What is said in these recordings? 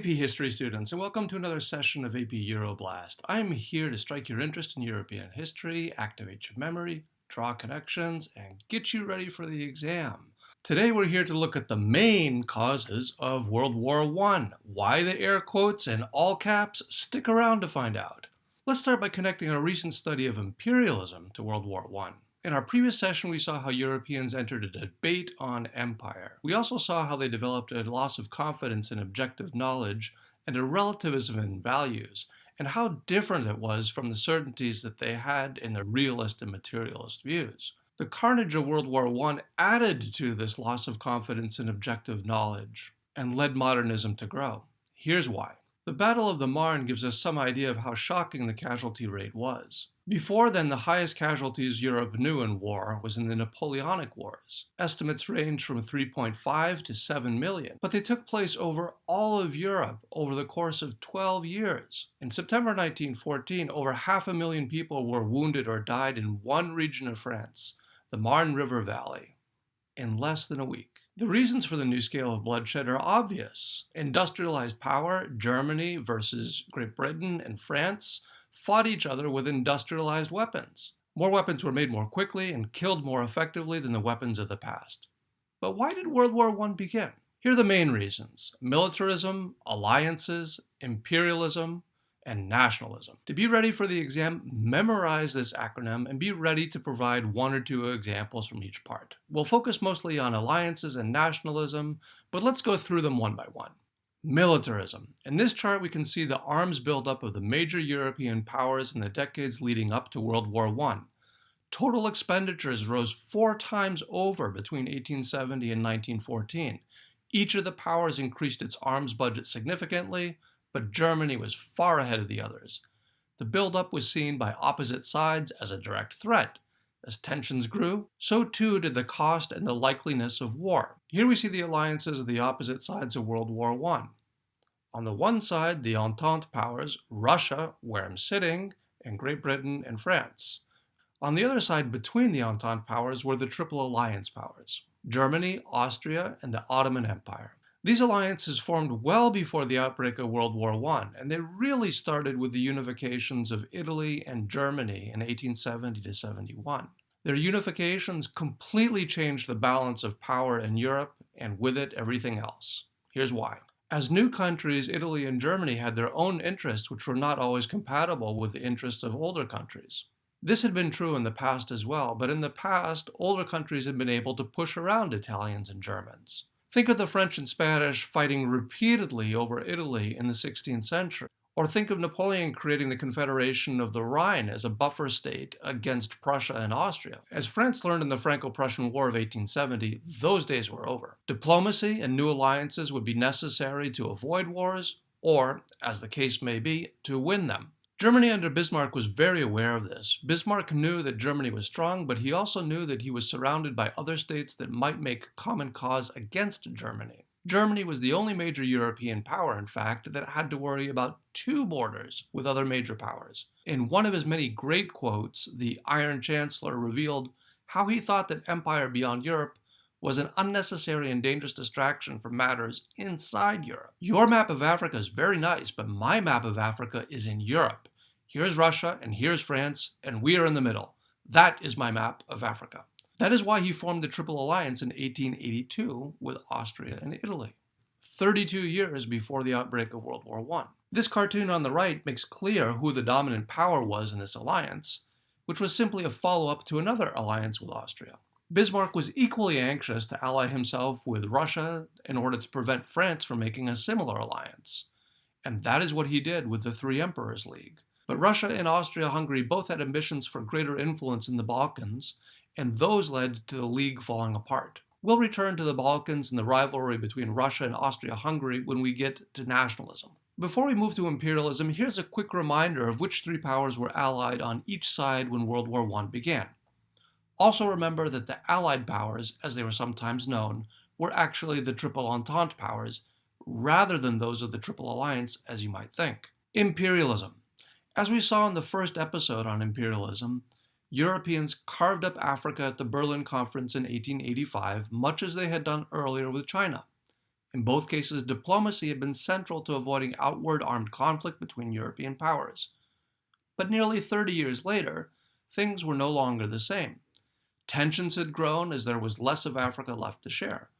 AP History students, and welcome to another session of AP Euroblast. I'm here to strike your interest in European history, activate your memory, draw connections, and get you ready for the exam. Today we're here to look at the main causes of World War I. Why the air quotes and all caps? Stick around to find out. Let's start by connecting our recent study of imperialism to World War I. In our previous session, we saw how Europeans entered a debate on empire. We also saw how they developed a loss of confidence in objective knowledge and a relativism in values, and how different it was from the certainties that they had in their realist and materialist views. The carnage of World War I added to this loss of confidence in objective knowledge and led modernism to grow. Here's why. The Battle of the Marne gives us some idea of how shocking the casualty rate was. Before then, the highest casualties Europe knew in war was in the Napoleonic Wars. Estimates range from 3.5 to 7 million, but they took place over all of Europe over the course of 12 years. In September 1914, over 500,000 people were wounded or died in one region of France, the Marne River Valley, in less than a week. The reasons for the new scale of bloodshed are obvious. Industrialized power, Germany versus Great Britain and France, fought each other with industrialized weapons. More weapons were made more quickly and killed more effectively than the weapons of the past. But why did World War I begin? Here are the main reasons: militarism, alliances, imperialism, and nationalism. To be ready for the exam, memorize this acronym and be ready to provide one or two examples from each part. We'll focus mostly on alliances and nationalism, but let's go through them one by one. Militarism. In this chart, we can see the arms buildup of the major European powers in the decades leading up to World War I. Total expenditures rose 4 times over between 1870 and 1914. Each of the powers increased its arms budget significantly, but Germany was far ahead of the others. The buildup was seen by opposite sides as a direct threat. As tensions grew, so too did the cost and the likeliness of war. Here we see the alliances of the opposite sides of World War I. On the one side, the Entente powers, Russia, where I'm sitting, and Great Britain and France. On the other side, between the Entente powers, were the Triple Alliance powers, Germany, Austria, and the Ottoman Empire. These alliances formed well before the outbreak of World War I, and they really started with the unifications of Italy and Germany in 1870 to 71. Their unifications completely changed the balance of power in Europe, and with it, everything else. Here's why. As new countries, Italy and Germany had their own interests which were not always compatible with the interests of older countries. This had been true in the past as well, but in the past, older countries had been able to push around Italians and Germans. Think of the French and Spanish fighting repeatedly over Italy in the 16th century. Or think of Napoleon creating the Confederation of the Rhine as a buffer state against Prussia and Austria. As France learned in the Franco-Prussian War of 1870, those days were over. Diplomacy and new alliances would be necessary to avoid wars, or, as the case may be, to win them. Germany under Bismarck was very aware of this. Bismarck knew that Germany was strong, but he also knew that he was surrounded by other states that might make common cause against Germany. Germany was the only major European power, in fact, that had to worry about 2 borders with other major powers. In one of his many great quotes, the Iron Chancellor revealed how he thought that empire beyond Europe was an unnecessary and dangerous distraction from matters inside Europe. Your map of Africa is very nice, but my map of Africa is in Europe. Here's Russia, and here's France, and we are in the middle. That is my map of Africa. That is why he formed the Triple Alliance in 1882 with Austria and Italy, 32 years before the outbreak of World War I. This cartoon on the right makes clear who the dominant power was in this alliance, which was simply a follow-up to another alliance with Austria. Bismarck was equally anxious to ally himself with Russia in order to prevent France from making a similar alliance. And that is what he did with the Three Emperors League. But Russia and Austria-Hungary both had ambitions for greater influence in the Balkans, and those led to the League falling apart. We'll return to the Balkans and the rivalry between Russia and Austria-Hungary when we get to nationalism. Before we move to imperialism, here's a quick reminder of which 3 powers were allied on each side when World War I began. Also remember that the Allied powers, as they were sometimes known, were actually the Triple Entente powers, rather than those of the Triple Alliance, as you might think. Imperialism. As we saw in the first episode on imperialism, Europeans carved up Africa at the Berlin Conference in 1885, much as they had done earlier with China. In both cases, diplomacy had been central to avoiding outward armed conflict between European powers. But nearly 30 years later, things were no longer the same. Tensions had grown as there was less of Africa left to share.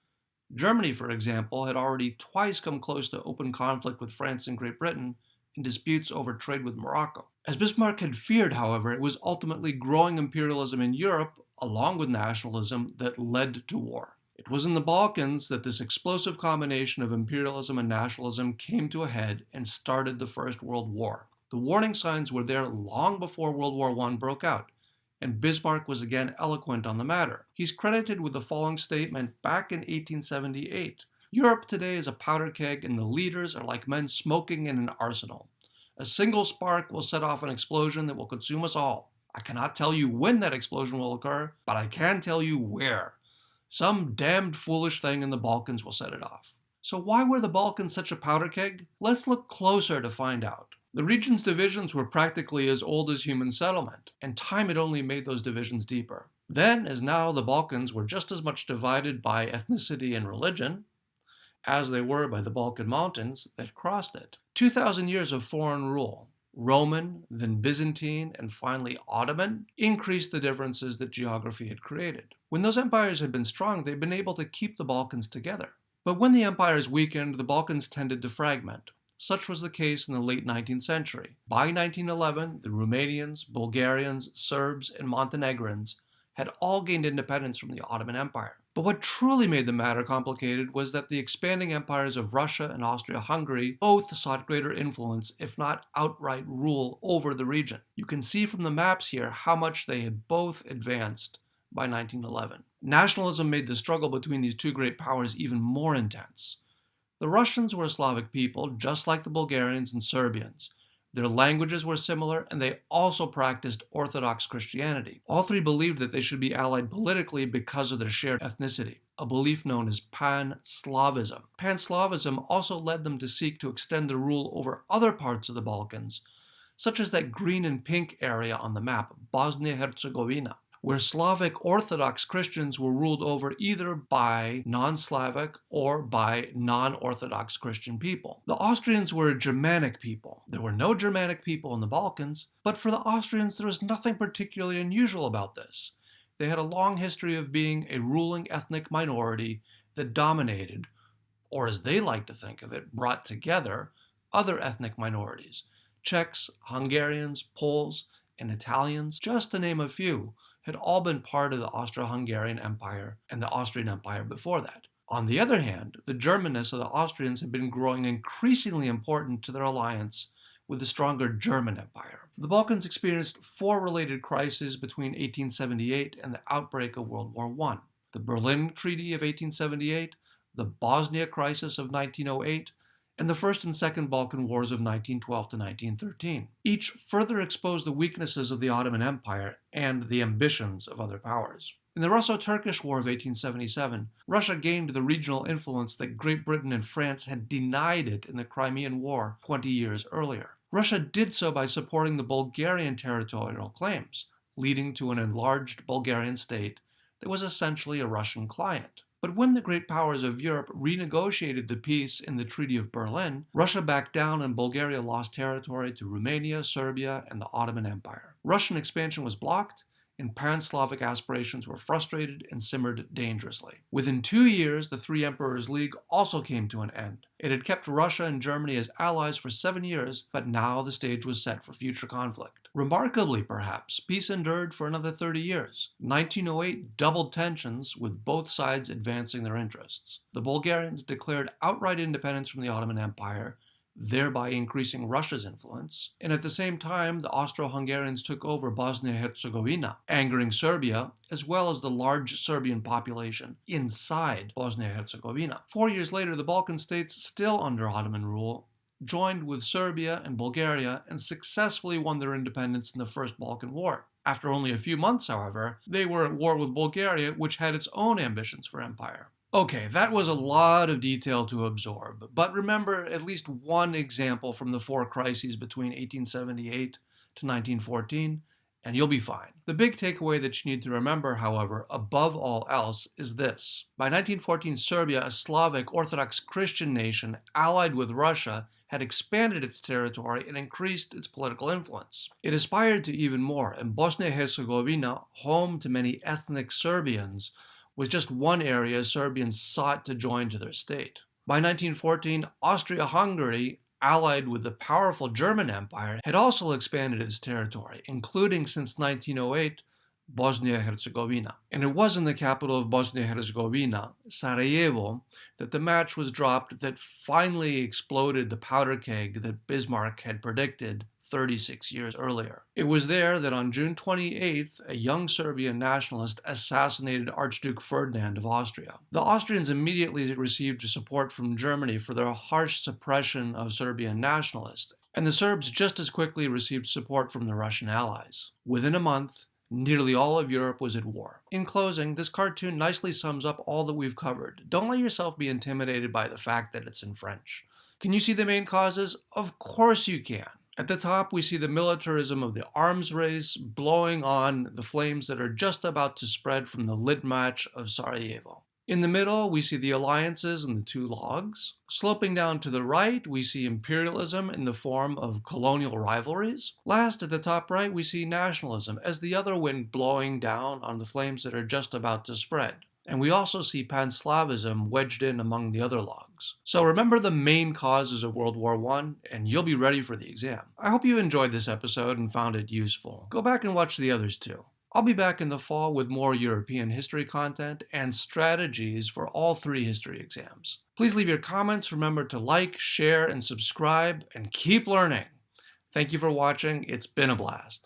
Germany, for example, had already twice come close to open conflict with France and Great Britain in disputes over trade with Morocco. As Bismarck had feared, however, it was ultimately growing imperialism in Europe, along with nationalism, that led to war. It was in the Balkans that this explosive combination of imperialism and nationalism came to a head and started the First World War. The warning signs were there long before World War I broke out, and Bismarck was again eloquent on the matter. He's credited with the following statement back in 1878. Europe today is a powder keg, and the leaders are like men smoking in an arsenal. A single spark will set off an explosion that will consume us all. I cannot tell you when that explosion will occur, but I can tell you where. Some damned foolish thing in the Balkans will set it off. So why were the Balkans such a powder keg? Let's look closer to find out. The region's divisions were practically as old as human settlement, and time had only made those divisions deeper. Then, as now, the Balkans were just as much divided by ethnicity and religion as they were by the Balkan mountains that crossed it. 2,000 years of foreign rule, Roman, then Byzantine, and finally Ottoman, increased the differences that geography had created. When those empires had been strong, they'd been able to keep the Balkans together. But when the empires weakened, the Balkans tended to fragment. Such was the case in the late 19th century. By 1911, the Romanians, Bulgarians, Serbs, and Montenegrins had all gained independence from the Ottoman Empire. But what truly made the matter complicated was that the expanding empires of Russia and Austria-Hungary both sought greater influence, if not outright rule, over the region. You can see from the maps here how much they had both advanced by 1911. Nationalism made the struggle between these two great powers even more intense. The Russians were a Slavic people, just like the Bulgarians and Serbians. Their languages were similar, and they also practiced Orthodox Christianity. All three believed that they should be allied politically because of their shared ethnicity, a belief known as Pan-Slavism. Pan-Slavism also led them to seek to extend their rule over other parts of the Balkans, such as that green and pink area on the map, Bosnia-Herzegovina, where Slavic Orthodox Christians were ruled over either by non-Slavic or by non-Orthodox Christian people. The Austrians were a Germanic people. There were no Germanic people in the Balkans, but for the Austrians there was nothing particularly unusual about this. They had a long history of being a ruling ethnic minority that dominated, or as they like to think of it, brought together other ethnic minorities. Czechs, Hungarians, Poles, and Italians, just to name a few, had all been part of the Austro-Hungarian Empire and the Austrian Empire before that. On the other hand, the Germanness of the Austrians had been growing increasingly important to their alliance with the stronger German Empire. The Balkans experienced four related crises between 1878 and the outbreak of World War I. The Berlin Treaty of 1878, the Bosnia Crisis of 1908, and the First and Second Balkan Wars of 1912 to 1913. Each further exposed the weaknesses of the Ottoman Empire and the ambitions of other powers. In the Russo-Turkish War of 1877, Russia gained the regional influence that Great Britain and France had denied it in the Crimean War 20 years earlier. Russia did so by supporting the Bulgarian territorial claims, leading to an enlarged Bulgarian state that was essentially a Russian client. But when the great powers of Europe renegotiated the peace in the Treaty of Berlin, Russia backed down and Bulgaria lost territory to Romania, Serbia, and the Ottoman Empire. Russian expansion was blocked, and Pan-Slavic aspirations were frustrated and simmered dangerously. Within 2 years, the Three Emperors League also came to an end. It had kept Russia and Germany as allies for 7 years, but now the stage was set for future conflict. Remarkably, perhaps, peace endured for another 30 years. 1908 doubled tensions, with both sides advancing their interests. The Bulgarians declared outright independence from the Ottoman Empire, thereby increasing Russia's influence, and at the same time the Austro-Hungarians took over Bosnia-Herzegovina, angering Serbia, as well as the large Serbian population inside Bosnia-Herzegovina. 4 years later, the Balkan states, still under Ottoman rule, joined with Serbia and Bulgaria and successfully won their independence in the First Balkan War. After only a few months, however, they were at war with Bulgaria, which had its own ambitions for empire. Okay, that was a lot of detail to absorb, but remember at least one example from the four crises between 1878 to 1914, and you'll be fine. The big takeaway that you need to remember, however, above all else, is this. By 1914, Serbia, a Slavic Orthodox Christian nation allied with Russia, had expanded its territory and increased its political influence. It aspired to even more, and Bosnia-Herzegovina, home to many ethnic Serbians, was just one area Serbians sought to join to their state. By 1914, Austria-Hungary, allied with the powerful German Empire, had also expanded its territory, including since 1908, Bosnia-Herzegovina. And it was in the capital of Bosnia-Herzegovina, Sarajevo, that the match was dropped that finally exploded the powder keg that Bismarck had predicted 36 years earlier. It was there that on June 28th, a young Serbian nationalist assassinated Archduke Ferdinand of Austria. The Austrians immediately received support from Germany for their harsh suppression of Serbian nationalists, and the Serbs just as quickly received support from the Russian allies. Within a month, nearly all of Europe was at war. In closing, this cartoon nicely sums up all that we've covered. Don't let yourself be intimidated by the fact that it's in French. Can you see the main causes? Of course you can. At the top, we see the militarism of the arms race blowing on the flames that are just about to spread from the lit match of Sarajevo. In the middle, we see the alliances and the two logs. Sloping down to the right, we see imperialism in the form of colonial rivalries. Last, at the top right, we see nationalism as the other wind blowing down on the flames that are just about to spread. And we also see Pan-Slavism wedged in among the other logs. So remember the main causes of World War I, and you'll be ready for the exam. I hope you enjoyed this episode and found it useful. Go back and watch the others too. I'll be back in the fall with more European history content and strategies for all 3 history exams. Please leave your comments, remember to like, share, and subscribe, and keep learning. Thank you for watching. It's been a blast.